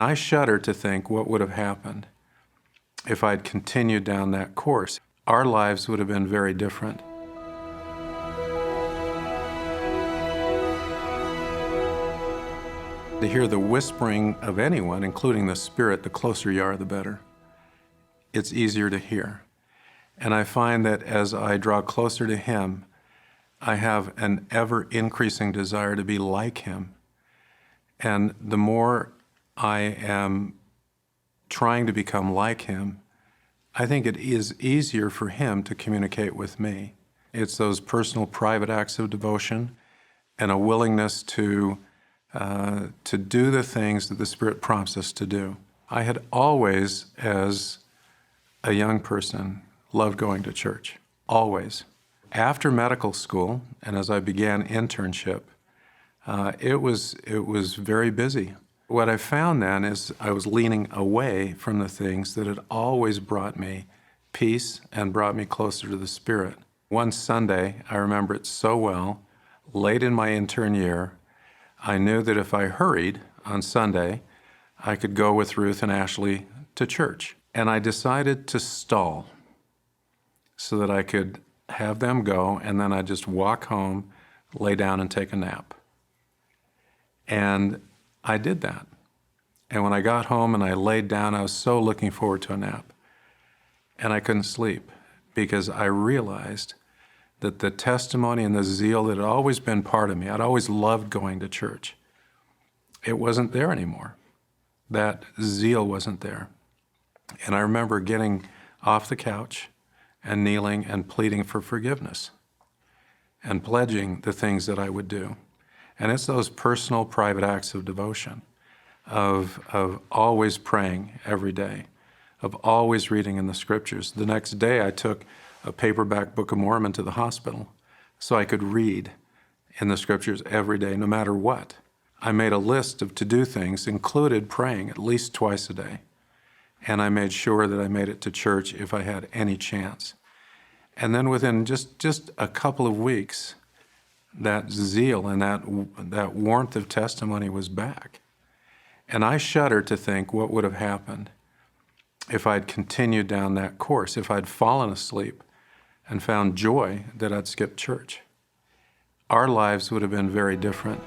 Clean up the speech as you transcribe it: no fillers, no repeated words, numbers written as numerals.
I shudder to think what would have happened if I'd continued down that course. Our lives would have been very different. To hear the whispering of anyone, including the Spirit, the closer you are, the better. It's easier to hear. And I find that as I draw closer to Him, I have an ever-increasing desire to be like Him. And the more I am trying to become like Him, I think it is easier for Him to communicate with me. It's those personal, private acts of devotion and a willingness to do the things that the Spirit prompts us to do. I had always, as a young person, loved going to church, always. After medical school, and as I began internship, it was very busy. What I found then is I was leaning away from the things that had always brought me peace and brought me closer to the Spirit. One Sunday, I remember it so well, late in my intern year, I knew that if I hurried on Sunday, I could go with Ruth and Ashley to church. And I decided to stall so that I could have them go, and then I'd just walk home, lay down, and take a nap. And I did that. And when I got home and I laid down, I was so looking forward to a nap. And I couldn't sleep because I realized that the testimony and the zeal that had always been part of me, I'd always loved going to church, it wasn't there anymore. That zeal wasn't there. And I remember getting off the couch and kneeling and pleading for forgiveness and pledging the things that I would do. And it's those personal, private acts of devotion, of always praying every day, of always reading in the Scriptures. The next day I took a paperback Book of Mormon to the hospital so I could read in the Scriptures every day, no matter what. I made a list of to-do things, included praying at least twice a day. And I made sure that I made it to church if I had any chance. And then within just a couple of weeks, that zeal and that warmth of testimony was back. And I shudder to think what would have happened if I'd continued down that course, if I'd fallen asleep and found joy that I'd skipped church. Our lives would have been very different.